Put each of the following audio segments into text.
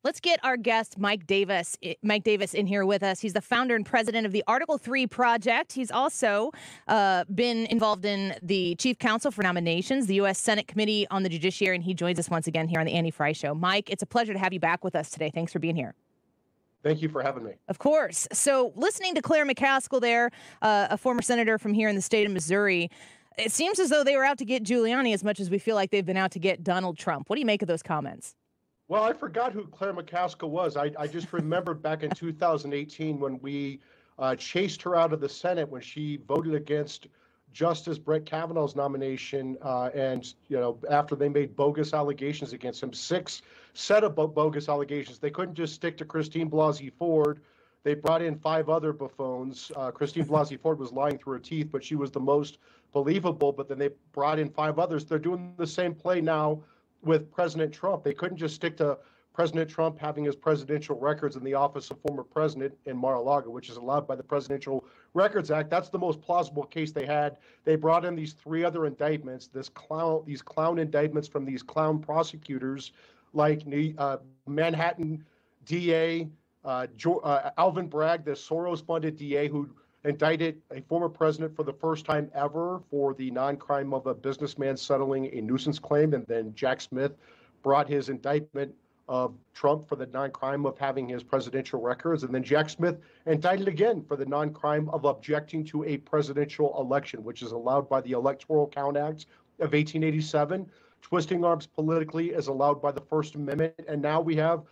Let's get our guest, Mike Davis in here with us. He's the founder and president of the Article 3 Project. He's also been involved in the chief counsel for nominations, the U.S. Senate Committee on the Judiciary, and he joins us once again here on the Andy Frey Show. Mike, it's a pleasure to have you back with us today. Thanks for being here. Thank you for having me. Of course. So listening to Claire McCaskill there, a former senator from here in the state of Missouri, it seems as though they were out to get Giuliani as much as we feel like they've been out to get Donald Trump. What do you make of those comments? Well, I forgot who Claire McCaskill was. I just remembered back in 2018 when we chased her out of the Senate when she voted against Justice Brett Kavanaugh's nomination, and after they made bogus allegations against him, 6 set of bogus allegations. They couldn't just stick to Christine Blasey Ford. They brought in 5 other buffoons. Christine Blasey Ford was lying through her teeth, but she was the most believable. But then they brought in 5 others. They're doing the same play now with President Trump. They couldn't just stick to President Trump having his presidential records in the office of former president in Mar-a-Lago, which is allowed by the Presidential Records Act. That's the most plausible case they had. They brought in these 3 other indictments, these clown indictments from these clown prosecutors like Manhattan DA, Alvin Bragg, the Soros-funded DA who indicted a former president for the first time ever for the non-crime of a businessman settling a nuisance claim. And then Jack Smith brought his indictment of Trump for the non-crime of having his presidential records. And then Jack Smith indicted again for the non-crime of objecting to a presidential election, which is allowed by the Electoral Count Act of 1887. Twisting arms politically is allowed by the First Amendment. And now we have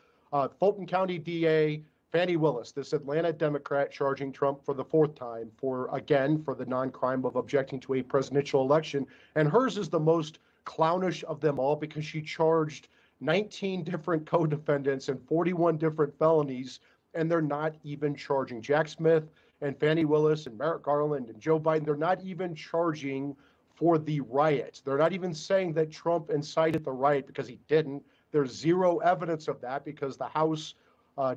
Fulton County DA Fani Willis, this Atlanta Democrat, charging Trump for the 4th time for the non-crime of objecting to a presidential election. And hers is the most clownish of them all because she charged 19 different co-defendants and 41 different felonies, and they're not even charging Jack Smith and Fani Willis and Merrick Garland and Joe Biden. They're not even charging for the riot. They're not even saying that Trump incited the riot because he didn't. There's zero evidence of that because the House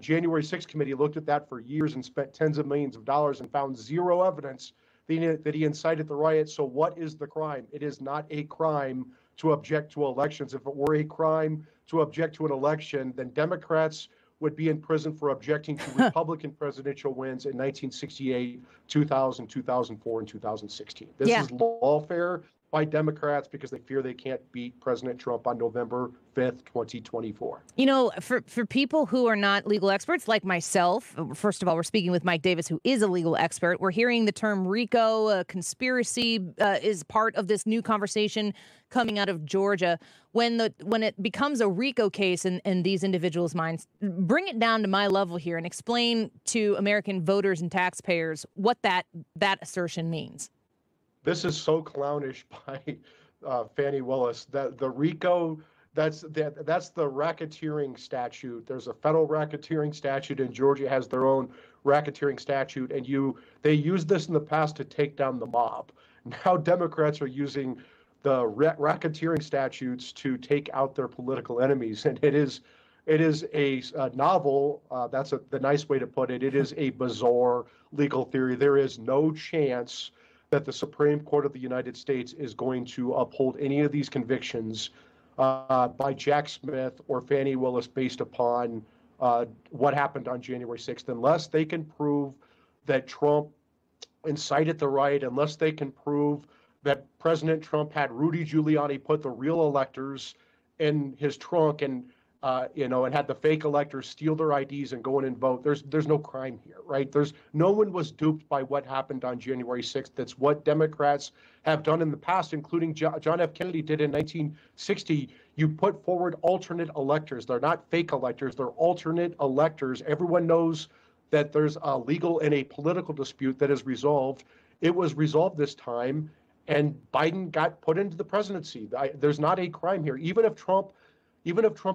January 6th committee looked at that for years and spent tens of millions of dollars and found zero evidence that he incited the riot. So what is the crime? It is not a crime to object to elections. If it were a crime to object to an election, then Democrats would be in prison for objecting to Republican presidential wins in 1968, 2000, 2004, and 2016. This is lawfare by Democrats because they fear they can't beat President Trump on November 5th, 2024. You know, for people who are not legal experts like myself, first of all, we're speaking with Mike Davis, who is a legal expert. We're hearing the term RICO, conspiracy is part of this new conversation coming out of Georgia. When it becomes a RICO case in these individuals' minds, bring it down to my level here and explain to American voters and taxpayers what that assertion means. This is so clownish by Fani Willis. The RICO, that's the racketeering statute. There's a federal racketeering statute, and Georgia has their own racketeering statute. And they used this in the past to take down the mob. Now Democrats are using the racketeering statutes to take out their political enemies, and it is a novel. That's the nice way to put it. It is a bizarre legal theory. There is no chance that the Supreme Court of the United States is going to uphold any of these convictions by Jack Smith or Fani Willis based upon what happened on January 6th, unless they can prove that Trump incited the riot, unless they can prove that President Trump had Rudy Giuliani put the real electors in his trunk and had the fake electors steal their IDs and go in and vote. There's no crime here, right? No one was duped by what happened on January 6th. That's what Democrats have done in the past, including John F. Kennedy did in 1960. You put forward alternate electors. They're not fake electors. They're alternate electors. Everyone knows that there's a legal and a political dispute that is resolved. It was resolved this time, and Biden got put into the presidency. There's not a crime here. Even if Trump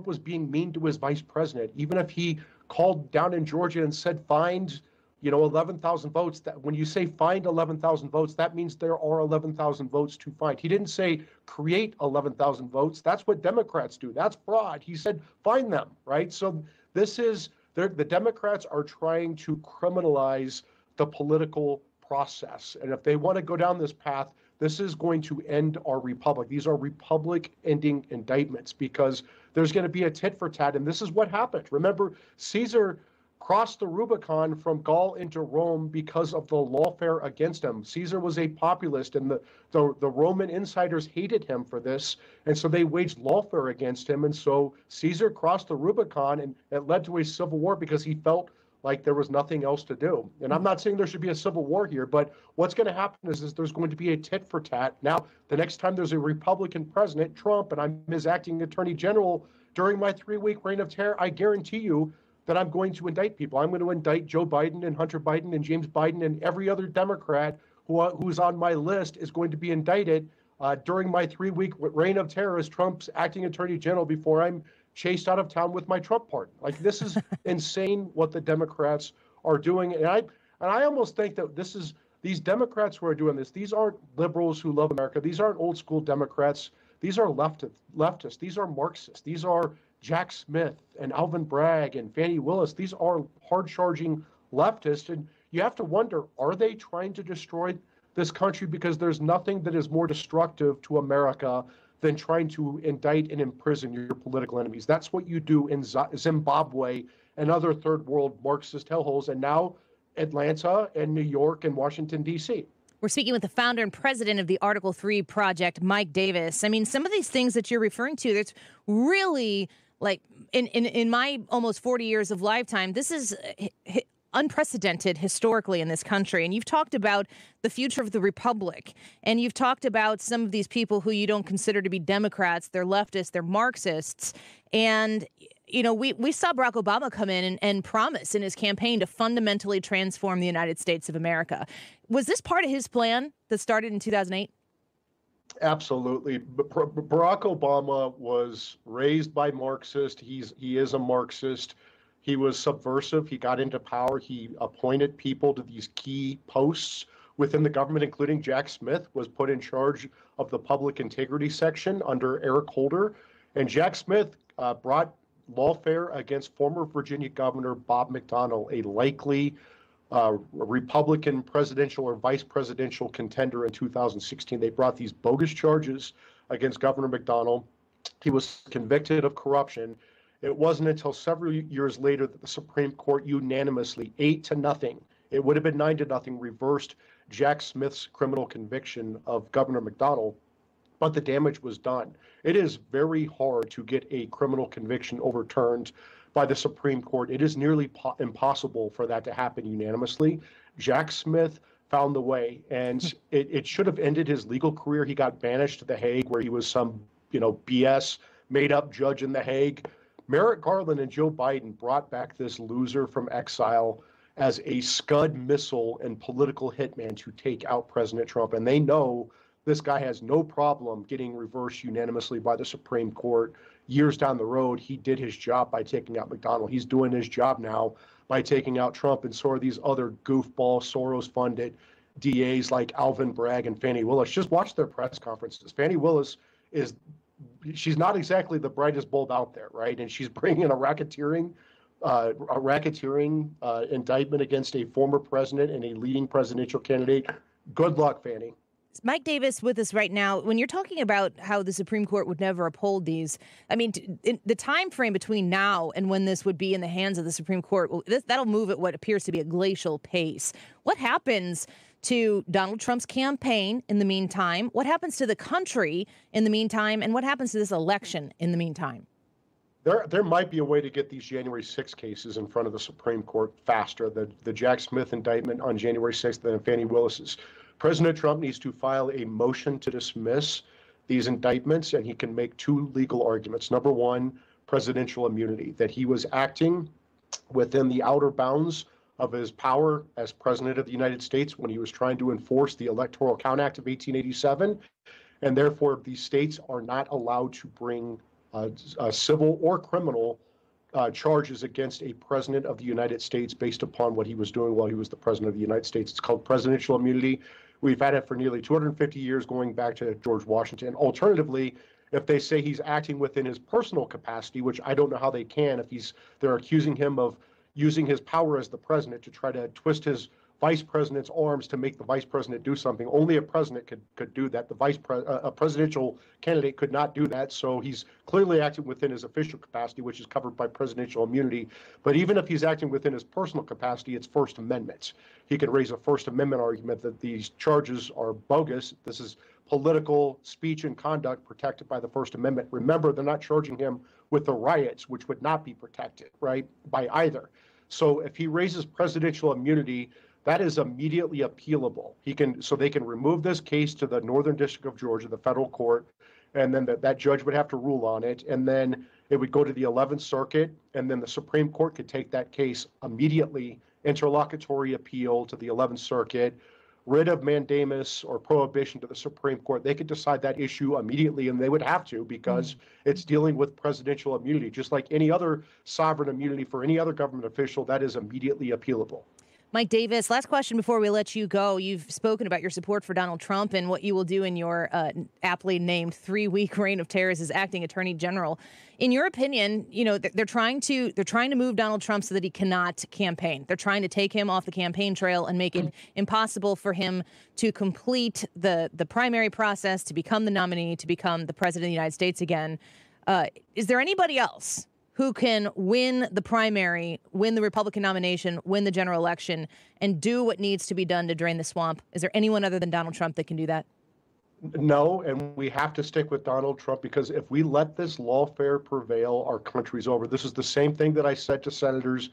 was being mean to his vice president, even if he called down in Georgia and said, find, 11,000 votes, that when you say find 11,000 votes, that means there are 11,000 votes to find. He didn't say create 11,000 votes. That's what Democrats do. That's fraud. He said, find them, right? So the Democrats are trying to criminalize the political process. And if they want to go down this path, this is going to end our republic. These are republic-ending indictments because there's going to be a tit for tat, and this is what happened. Remember, Caesar crossed the Rubicon from Gaul into Rome because of the lawfare against him. Caesar was a populist, and the Roman insiders hated him for this, and so they waged lawfare against him. And so Caesar crossed the Rubicon, and it led to a civil war because he felt like there was nothing else to do. And I'm not saying there should be a civil war here, but what's going to happen is there's going to be a tit for tat. Now, the next time there's a Republican president, Trump, and I'm his acting attorney general during my 3-week reign of terror, I guarantee you that I'm going to indict people. I'm going to indict Joe Biden and Hunter Biden and James Biden, and every other Democrat who's on my list is going to be indicted during my 3-week reign of terror as Trump's acting attorney general before I'm chased out of town with my Trump pardon. Like, this is insane what the Democrats are doing. And I almost think that these Democrats who are doing this, these aren't liberals who love America. These aren't old school Democrats. These are leftists. These are Marxists. These are Jack Smith and Alvin Bragg and Fani Willis. These are hard-charging leftists. And you have to wonder, are they trying to destroy this country? Because there's nothing that is more destructive to America than trying to indict and imprison your political enemies. That's what you do in Zimbabwe and other third world Marxist hellholes, and now Atlanta and New York and Washington, D.C. We're speaking with the founder and president of the Article 3 Project, Mike Davis. I mean, some of these things that you're referring to, that's really, like, in my almost 40 years of lifetime, this is unprecedented historically in this country. And you've talked about the future of the republic, and you've talked about some of these people who you don't consider to be Democrats. They're leftists, they're Marxists. And, you know, we saw Barack Obama come in and promise in his campaign to fundamentally transform the United States of America. Was this part of his plan that started in 2008? Absolutely. Barack Obama was raised by Marxists. He is a Marxist. He was subversive. He got into power. He appointed people to these key posts within the government, including Jack Smith, was put in charge of the public integrity section under Eric Holder. And Jack Smith brought lawfare against former Virginia Governor Bob McDonnell, a likely Republican presidential or vice presidential contender in 2016. They brought these bogus charges against Governor McDonnell. He was convicted of corruption. It wasn't until several years later that the Supreme Court unanimously, 8-0, it would have been 9-0, reversed Jack Smith's criminal conviction of Governor McDonnell, but the damage was done. It is very hard to get a criminal conviction overturned by the Supreme Court. It is nearly impossible for that to happen unanimously. Jack Smith found the way, and it should have ended his legal career. He got banished to The Hague, where he was some, BS made-up judge in The Hague. Merrick Garland and Joe Biden brought back this loser from exile as a Scud missile and political hitman to take out President Trump. And they know this guy has no problem getting reversed unanimously by the Supreme Court. Years down the road, he did his job by taking out McDonnell. He's doing his job now by taking out Trump. And so are these other goofball, Soros-funded DAs like Alvin Bragg and Fani Willis. Just watch their press conferences. Fani Willis she's not exactly the brightest bulb out there, right? And she's bringing a racketeering indictment against a former president and a leading presidential candidate. Good luck, Fani. Mike Davis with us right now. When you're talking about how the Supreme Court would never uphold these, I mean, the time frame between now and when this would be in the hands of the Supreme Court, that'll move at what appears to be a glacial pace. What happens to Donald Trump's campaign in the meantime? What happens to the country in the meantime? And what happens to this election in the meantime? There might be a way to get these January 6 cases in front of the Supreme Court faster. The Jack Smith indictment on January 6th and Fani Willis's. President Trump needs to file a motion to dismiss these indictments, and he can make two legal arguments. Number one, presidential immunity, that he was acting within the outer bounds of his power as president of the United States when he was trying to enforce the Electoral Count Act of 1887, and therefore these states are not allowed to bring civil or criminal charges against a president of the United States based upon what he was doing while he was the president of the United States. It's called presidential immunity. We've had it for nearly 250 years, going back to George Washington. Alternatively, if they say he's acting within his personal capacity, which I don't know how they can, if they're accusing him of using his power as the president to try to twist his vice president's arms to make the vice president do something. Only a president could do that. A presidential candidate could not do that. So he's clearly acting within his official capacity, which is covered by presidential immunity. But even if he's acting within his personal capacity, it's First Amendment. He can raise a First Amendment argument that these charges are bogus. This is political speech and conduct protected by the First Amendment. Remember, they're not charging him with the riots, which would not be protected, right, by either. So if he raises presidential immunity, that is immediately appealable. They can remove this case to the Northern District of Georgia, the federal court, and then that judge would have to rule on it. And then it would go to the 11th Circuit, and then the Supreme Court could take that case immediately, interlocutory appeal to the 11th Circuit, writ of mandamus or prohibition to the Supreme Court. They could decide that issue immediately, and they would have to because it's dealing with presidential immunity. Just like any other sovereign immunity for any other government official, that is immediately appealable. Mike Davis, last question before we let you go. You've spoken about your support for Donald Trump and what you will do in your aptly named 3-week reign of terror as acting attorney general. In your opinion, they're trying to move Donald Trump so that he cannot campaign. They're trying to take him off the campaign trail and make it impossible for him to complete the primary process, to become the nominee, to become the president of the United States again. Is there anybody else who can win the primary, win the Republican nomination, win the general election, and do what needs to be done to drain the swamp? Is there anyone other than Donald Trump that can do that? No, and we have to stick with Donald Trump because if we let this lawfare prevail, our country's over. This is the same thing that I said to senators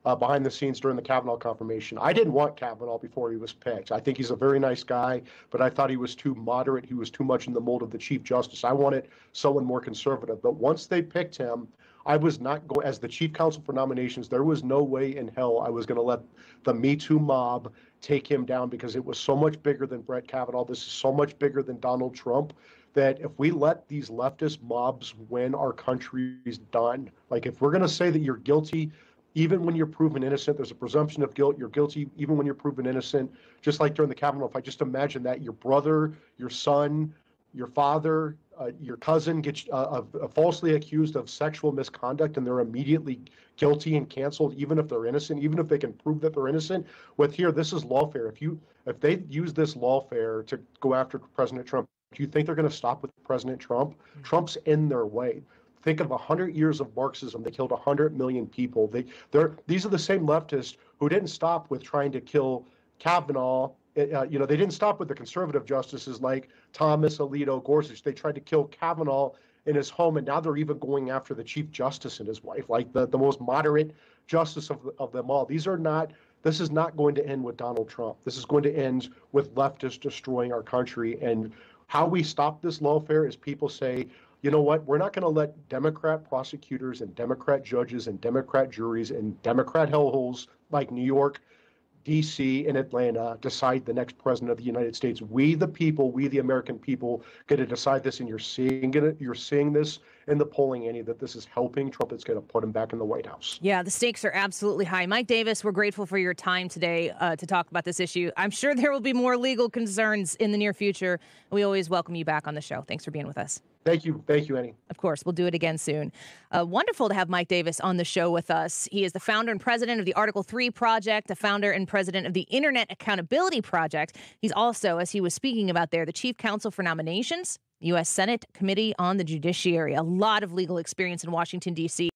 behind the scenes during the Kavanaugh confirmation. I didn't want Kavanaugh before he was picked. I think he's a very nice guy, but I thought he was too moderate. He was too much in the mold of the Chief Justice. I wanted someone more conservative. But once they picked him, I was not going, as the chief counsel for nominations, there was no way in hell I was going to let the Me Too mob take him down because it was so much bigger than Brett Kavanaugh. This is so much bigger than Donald Trump that if we let these leftist mobs win, our country's done. Like if we're going to say that you're guilty, even when you're proven innocent, there's a presumption of guilt. You're guilty even when you're proven innocent. Just like during the Kavanaugh, if I just imagine that your brother, your son, your father, your cousin gets falsely accused of sexual misconduct and they're immediately guilty and canceled, even if they're innocent, even if they can prove that they're innocent. With here, this is lawfare. If they use this lawfare to go after President Trump, do you think they're going to stop with President Trump? Trump's in their way. Think of 100 years of Marxism. They killed 100 million people. These are the same leftists who didn't stop with trying to kill Kavanaugh. They didn't stop with the conservative justices like Thomas, Alito, Gorsuch. They tried to kill Kavanaugh in his home, and now they're even going after the Chief Justice and his wife, like the most moderate justice of them all. This is not going to end with Donald Trump. This is going to end with leftists destroying our country. And how we stop this lawfare is people say, you know what, we're not going to let Democrat prosecutors and Democrat judges and Democrat juries and Democrat hellholes like New York, D.C. and Atlanta decide the next president of the United States. We, the people, we, the American people, get to decide this, and you're seeing it. You're seeing this in the polling, Annie, that this is helping Trump. It's going to put him back in the White House. Yeah, the stakes are absolutely high. Mike Davis, we're grateful for your time today to talk about this issue. I'm sure there will be more legal concerns in the near future. We always welcome you back on the show. Thanks for being with us. Thank you. Thank you, Annie. Of course, we'll do it again soon. Wonderful to have Mike Davis on the show with us. He is the founder and president of the Article 3 Project, the founder and president of the Internet Accountability Project. He's also, as he was speaking about there, the chief counsel for nominations, U.S. Senate Committee on the Judiciary. A lot of legal experience in Washington, D.C.